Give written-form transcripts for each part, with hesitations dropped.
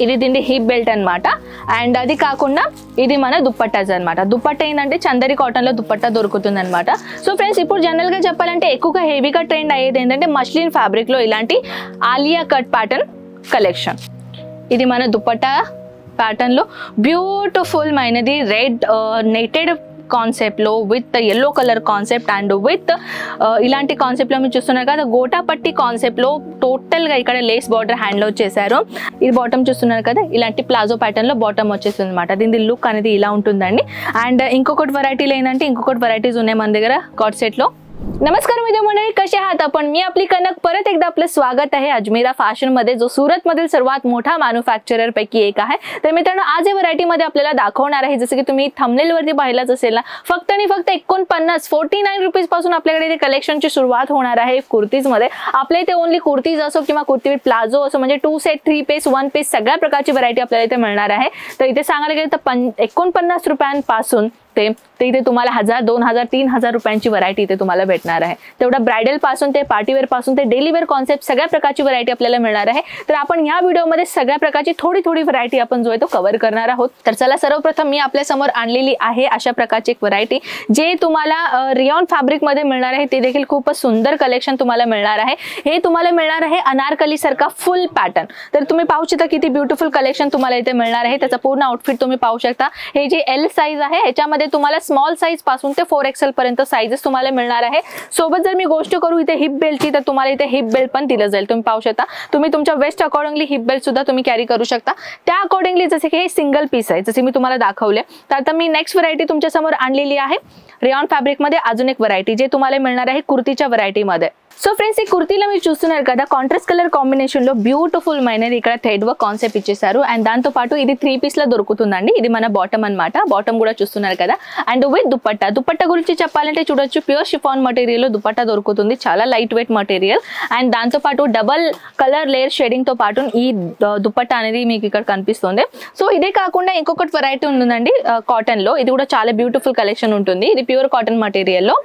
ఇది దీని hip belt అన్నమాట. అండ్ అది కాకుండా ఇది మన దుప్పట్టాస్ అన్నమాట. దుప్పట్ట ఏంటంటే చందరి కాటన్ లో దుప్పట్ట దొరుకుతుంది అనమాట. సో ఫ్రెండ్స్, ఇప్పుడు జనరల్ గా చెప్పాలంటే ఎక్కువగా హెవీగా ట్రెండ్ అయ్యేది ఏంటంటే మస్లిన్ ఫ్యాబ్రిక్ లో ఇలాంటి ఆలియా కట్ ప్యాటర్న్ కలెక్షన్. ఇది మన దుప్పట్ట ప్యాటర్న్ లో బ్యూటిఫుల్ మైనది రెడ్ నెటెడ్ కాన్సెప్ట్ లో with yellow colour concept and with ఇలాంటి కాన్సెప్ట్ లో మీరు చూస్తున్నారు కదా, గోటాపట్టి కాన్సెప్ట్ లో టోటల్ గా ఇక్కడ లేస్ బార్డర్ హ్యాండ్ లో వచ్చేసారు. ఇది బాటమ్ చూస్తున్నారు కదా, ఇలాంటి ప్లాజో ప్యాటర్న్ లో బాటమ్ వచ్చేస్తుంది అనమాట. దీని లుక్ అనేది ఇలా ఉంటుందండి. अंड इंकोकट व्हरायटी ఏంటంటే ఇంకొకటి వెరైటీస్ ఉన్నాయి మన దగ్గర कॉट सेट लो. नमस्कार मित्र मंडळी, कसे आहात आपण? मी आपली कनक परत एकदा आपलं स्वागत आहे अजमेरा फॅशन मध्ये, जो सूरत मधील सर्वात मोठा मॅन्युफॅक्चरर पैकी एक आहे. तर मित्रांनो, आज या व्हरायटी मध्ये आपल्याला दाखवणार आहे, जसं की तुम्ही थंबनेल वरती पाहिलाच असेल ना, फक्त आणि फक्त 49 रुपीज पासून आपल्याकडे इथे कलेक्शनची सुरुवात होणार आहे. कुर्तीज मध्ये आपल्या इथे ओनली कुर्तीज असो किंवा कुर्ती विथ प्लाझो असो, म्हणजे 2 सेट 3 पीस 1 पीस सगळ्या प्रकारची व्हरायटी आपल्याला इथे मिळणार आहे. तर इथे सांगायला गेलं तर 49 रुपयांपासून ते इथे तुम्हाला 1000 2000 3000 रुपयांची व्हरायटी इथे तुम्हाला भेटणार आहे. तेवढा ब्राइडल पासून ते पार्टी वेअर पासून ते डेली वेअर कॉन्सेप्ट सगळ्या प्रकारची व्हरायटी आपल्याला मिळणार आहे. तर आपण या व्हिडिओ मध्ये सगळ्या प्रकारची थोडी व्हरायटी आपण जो आहे तो कव्हर करणार आहोत. तर चला, सर्वप्रथम मी आपल्या समोर आणलेली आहे अशा प्रकारची एक व्हरायटी, जे तुम्हाला रियॉन फॅब्रिक मध्ये मिळणार आहे. ते देखील खूप सुंदर कलेक्शन तुम्हाला मिळणार आहे. हे तुम्हाला मिळणार आहे अनारकली सारखा फुल पॅटर्न. तर तुम्ही पाहू शकता किती ब्युटिफुल कलेक्शन तुम्हाला इथे मिळणार आहे. त्याचा पूर्ण आउटफिट तुम्ही पाहू शकता. हे जे एल साइज आहे, याच्यामध्ये तुम्हाला स्मॉल साइज पासून ते 4XL पर्यंत साइजेस तुम्हाला मिळणार आहे. सोबत जर मी गोष्ट करू इथे हिप बेल्टची, तर तुम्हाला इथे हिप बेल्ट पण दिलं जाईल. तुम्ही पाहू शकता, तुम्ही तुमच्या वेस्ट अकॉर्डिंगली हिप बेल्ट सुद्धा तुम्ही कॅरी करू शकता. त्या अकॉर्डिंगली जसे की हे सिंगल पीस आहे, जसे मी तुम्हाला दाखवले. तर आता मी नेक्स्ट व्हरायटी तुमच्या समोर आणलेली आहे रियॉन फॅब्रिक मध्ये. अजून एक व्हरायटी जे तुम्हाला मिळणार आहे कुर्तीच्या व्हरायटी मध्ये. సో ఫ్రెండ్స్, ఈ కుర్తీలో మీరు చూస్తున్నారు కదా, కాంట్రాస్ట్ కలర్ కాంబినేషన్ లో బ్యూటిఫుల్ మైనది ఇక్కడ థ్రెడ్ వర్క్ కాన్సెప్ట్ ఇచ్చేసారు. అండ్ దాంతో పాటు ఇది 3 పీస్ లో దొరుకుతుందండి. ఇది మన బాటమ్ అన్నమాట. బాటమ్ కూడా చూస్తున్నారు కదా. అండ్ విత్ దుపట్టా గురించి చెప్పాలంటే చూడొచ్చు, ప్యూర్ షిఫాన్ మెటీరియల్ లో దుపట్టా దొరుకుతుంది. చాలా లైట్ వెయిట్ మెటీరియల్. అండ్ దాంతో పాటు డబల్ కలర్ లేయర్ షేడింగ్ తో పాటు ఈ దుపట్టా అనేది మీకు ఇక్కడ కనిపిస్తుంది. సో ఇదే కాకుండా ఇంకొకటి వెరైటీ ఉంటుందండి కాటన్ లో. ఇది కూడా చాలా బ్యూటిఫుల్ కలెక్షన్ ఉంటుంది. ఇది ప్యూర్ కాటన్ మెటీరియల్ లో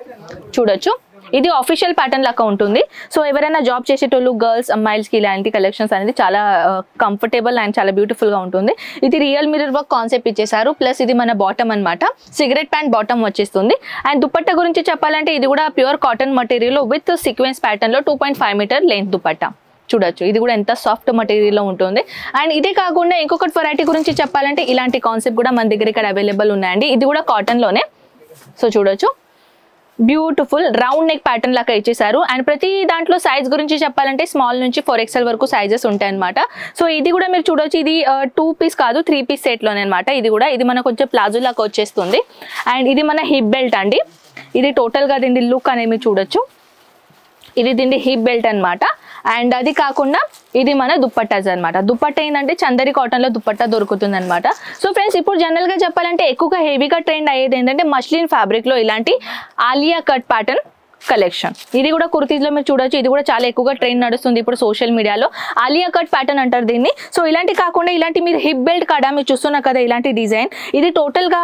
చూడొచ్చు. ఇది ఆఫీషియల్ ప్యాటర్న్ లాగా ఉంటుంది. సో ఎవరైనా జాబ్ చేసేటోళ్ళు గర్ల్స్ అమ్మాయిల్స్ కి ఇలాంటి కలెక్షన్స్ అనేది చాలా కంఫర్టబుల్ అండ్ చాలా బ్యూటిఫుల్ గా ఉంటుంది. ఇది రియల్ మిర్రర్ వర్క్ కాన్సెప్ట్ ఇచ్చేసారు. ప్లస్ ఇది మన బాటమ్ అన్నమాట. సిగరెట్ ప్యాంట్ బాటమ్ వచ్చేస్తుంది. అండ్ దుపట్టా గురించి చెప్పాలంటే ఇది కూడా pure cotton material with sequence pattern లో 2.5 మీటర్ లెంత్ దుపట్టా చూడొచ్చు. ఇది కూడా ఎంత సాఫ్ట్ మెటీరియల్ లో ఉంటుంది. అండ్ ఇదే కాకుండా ఇంకొకటి వెరైటీ గురించి చెప్పాలంటే ఇలాంటి కాన్సెప్ట్ కూడా మన దగ్గర ఇక్కడ అవైలబుల్ ఉన్నాయండి. ఇది కూడా కాటన్ లోనే. సో చూడొచ్చు, బ్యూటిఫుల్ రౌండ్ నెక్ ప్యాటర్న్ లాగా ఇచ్చేసారు. అండ్ ప్రతి దాంట్లో సైజ్ గురించి చెప్పాలంటే స్మాల్ నుంచి 4XL వరకు సైజెస్ ఉంటాయి అనమాట. సో ఇది కూడా మీరు చూడొచ్చు, ఇది 2 పీస్ కాదు 3 పీస్ సెట్ లోనే అనమాట. ఇది మనకు కొంచెం ప్లాజో లాగా వచ్చేస్తుంది. అండ్ ఇది మన హిప్ బెల్ట్ అండి. ఇది టోటల్ గా దీని లుక్ అనేది మీరు చూడొచ్చు. ఇది దీని హిప్ బెల్ట్ అన్నమాట. అండ్ అది కాకుండా ఇది మన దుప్పట్టాస్ అన్నమాట. దుప్పట్ట ఏంటంటే చందరి కాటన్ లో దుప్పట్టా దొరుకుతుంది అనమాట. సో ఫ్రెండ్స్, ఇప్పుడు జనరల్ గా చెప్పాలంటే ఎక్కువగా హెవీగా ట్రెండ్ అయ్యేది ఏంటంటే మస్లిన్ ఫ్యాబ్రిక్ లో ఇలాంటి ఆలియా కట్ ప్యాటర్న్ కలెక్షన్. ఇది కూడా కుర్తీలో మీరు చూడొచ్చు. ఇది కూడా చాలా ఎక్కువగా ట్రెండ్ నడుస్తుంది ఇప్పుడు సోషల్ మీడియాలో. ఆలియా కట్ ప్యాటర్న్ అంటారు దీన్ని. సో ఇలాంటి కాకుండా ఇలాంటి మీరు హిప్ బెల్ట్ కాడ మీరు చూస్తున్నారు కదా, ఇలాంటి డిజైన్. ఇది టోటల్ గా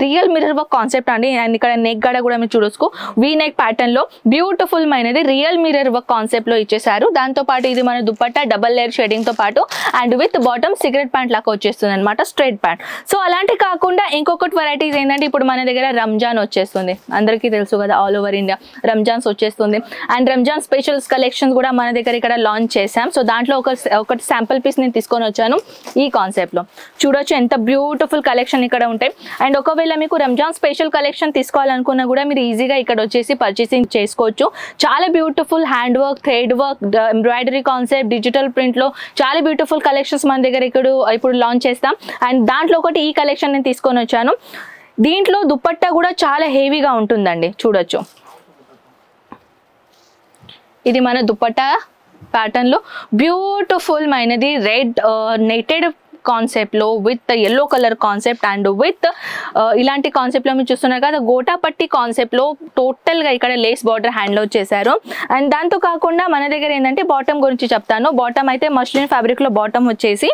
రియల్ మిర్రర్ వర్క్ కాన్సెప్ట్ అండి. అండ్ ఇక్కడ నెక్ గడ కూడా మీరు చూడొచ్చు, వీ నెక్ ప్యాటర్న్ లో బ్యూటిఫుల్ మైనది రియల్ మిర్రర్ వర్క్ కాన్సెప్ట్ లో ఇచ్చేసారు. దాంతో పాటు ఇది మన దుపట్టా డబల్ లేయర్ షేడింగ్ తో పాటు and with bottom cigarette pant లాగా వచ్చేస్తుంది అనమాట, స్ట్రైట్ ప్యాంట్. సో అలాంటి కాకుండా ఇంకొకటి వెరైటీస్ ఏంటంటే ఇప్పుడు మన దగ్గర రంజాన్ వచ్చేస్తుంది. అందరికీ తెలుసు కదా, ఆల్ ఓవర్ ఇండియా రంజాన్స్ వచ్చేస్తుంది. అండ్ రంజాన్ స్పెషల్స్ కలెక్షన్స్ కూడా మన దగ్గర ఇక్కడ లాంచ్ చేసాం. సో దాంట్లో ఒకటి శాంపుల్ పీస్ నేను తీసుకొని వచ్చాను ఈ కాన్సెప్ట్ లో. చూడొచ్చు ఎంత బ్యూటిఫుల్ కలెక్షన్ ఇక్కడ ఉంటాయి. అండ్ ఒకవేళ మీకు రంజాన్ స్పెషల్ కలెక్షన్ తీసుకోవాలనుకున్నా కూడా మీరు ఈజీగా ఇక్కడ వచ్చేసి పర్చేసింగ్ చేసుకోవచ్చు. చాలా beautiful hand work, thread work, embroidery concept, digital print లో చాలా బ్యూటిఫుల్ కలెక్షన్స్ మన దగ్గర ఇప్పుడు లాంచ్ చేస్తాం. అండ్ దాంట్లో ఒకటి ఈ కలెక్షన్ నేను తీసుకొని వచ్చాను. దీంట్లో దుపట్టా కూడా చాలా హెవీగా ఉంటుందండి. చూడొచ్చు, ఇది మన దుపట్టా ప్యాటర్న్ లో బ్యూటిఫుల్ మైనది రెడ్ నెటెడ్ కాన్సెప్ట్ లో with yellow colour concept and with ఇలాంటి కాన్సెప్ట్ లో మీరు చూస్తున్నారు కదా, గోటాపట్టి కాన్సెప్ట్ లో టోటల్ గా ఇక్కడ లేస్ బార్డర్ హ్యాండ్ లో వచ్చేసారు. అండ్ దాంతో కాకుండా మన దగ్గర ఏంటంటే బాటమ్ గురించి చెప్తాను. బాటమ్ అయితే మస్లిన్ ఫ్యాబ్రిక్ లో బాటమ్ వచ్చేసి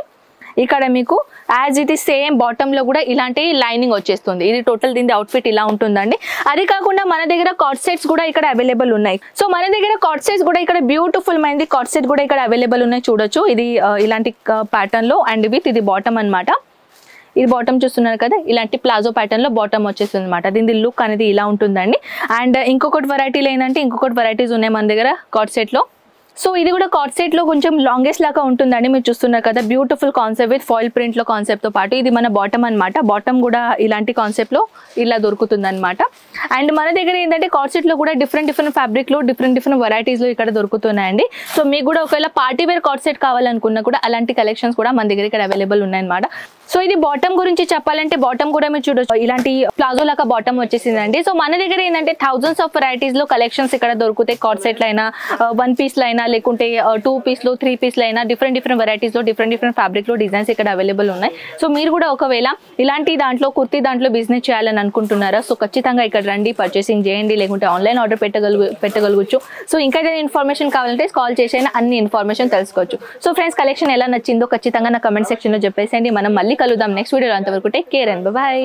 ఇక్కడ మీకు as it is same bottom లో కూడా ఇలాంటి లైనింగ్ వచ్చేస్తుంది. ఇది టోటల్ దీని అవుట్ఫిట్ ఇలా ఉంటుందండి. అది కాకుండా మన దగ్గర కార్డ్ సెట్స్ కూడా ఇక్కడ అవైలబుల్ ఉన్నాయి. సో మన దగ్గర కార్డ్ సెట్స్ కూడా ఇక్కడ బ్యూటిఫుల్ మైంది కార్డ్ సెట్ కూడా ఇక్కడ అవైలబుల్ ఉన్నాయి. చూడొచ్చు ఇది ఇలాంటి ప్యాటర్న్ లో అండ్ విత్ ఇది బాటమ్ అన్నమాట. ఇది బాటమ్ చూస్తున్నారు కదా, ఇలాంటి ప్లాజో ప్యాటర్న్ లో బాటమ్ వచ్చేస్తుంది అనమాట. దీని లుక్ అనేది ఇలా ఉంటుందండి. అండ్ ఇంకొకటి వెరైటీలు ఏంటంటే ఇంకొకటి వెరైటీస్ ఉన్నాయి మన దగ్గర కార్డ్ సెట్ లో. సో ఇది కూడా కార్డ్ సెట్ లో కొంచెం లాంగెస్ట్ లాగా ఉంటుందండి. మీరు చూస్తున్నారు కదా, beautiful concept with foil print లో కాన్సెప్ట్ తో పాటు ఇది మన బాటమ్ అన్నమాట. బాటమ్ కూడా ఇలాంటి కాన్సెప్ట్ లో ఇలా దొరుకుతుంది అనమాట. అండ్ మన దగ్గర ఏంటంటే కార్డ్ సెట్ లో కూడా డిఫరెంట్ ఫ్యాబ్రిక్ లో డిఫరెంట్ వెరైటీస్ లో ఇక్కడ దొరుకుతున్నాయండి. సో మీకు కూడా ఒకవేళ పార్టీ వేర్ కార్డ్ సెట్ కావాలనుకున్నా కూడా అలాంటి కలెక్షన్స్ కూడా మన దగ్గర ఇక్కడ అవైలబుల్ ఉన్నాయన్నమాట. సో ఇది బాటమ్ గురించి చెప్పాలంటే బాటమ్ కూడా మీరు చూడొచ్చు, ఇలాంటి ప్లాజో లాగా బాటమ్ వచ్చేసిందండి. సో మన దగ్గర ఏంటంటే థౌజండ్స్ ఆఫ్ వెరైటీస్ లో కలెక్షన్స్ ఇక్కడ దొరుకుతాయి. కార్డ్ సెట్లు అయినా, 1 piece అయినా, లేకుంటే 2 piece లో 3 piece అయినా డిఫరెంట్ వెరైటీస్ లో డిఫరెంట్ ఫ్యాబ్రిక్ లో డిజైన్స్ ఇక్కడ అవైలబుల్ ఉన్నాయి. సో మీరు కూడా ఒకవేళ ఇలాంటి దాంట్లో కుర్తీ దాంట్లో బిజినెస్ చేయాలని అనుకుంటున్నారా, సో ఖచ్చితంగా ఇక్కడ రండి, పర్చేసింగ్ చేయండి, లేకుంటే ఆన్లైన్ ఆర్డర్ పెట్టగలగచ్చు. సో ఇంకా ఏదైనా ఇన్ఫర్మేషన్ కావాలంటే కాల్ చేసైనా అన్ని ఇన్ఫర్మేషన్ తెలుసుకోవచ్చు. సో ఫ్రెండ్స్, కలెక్షన్ ఎలా నచ్చిందో ఖచ్చితంగా నా కమెంట్ సెక్షన్ లో చెప్పేసేయండి. మనం మళ్ళీ కలుద్దాం నెక్స్ట్ వీడియోలో. అంతవరకు టేక్ కేర్ అండ్ బై.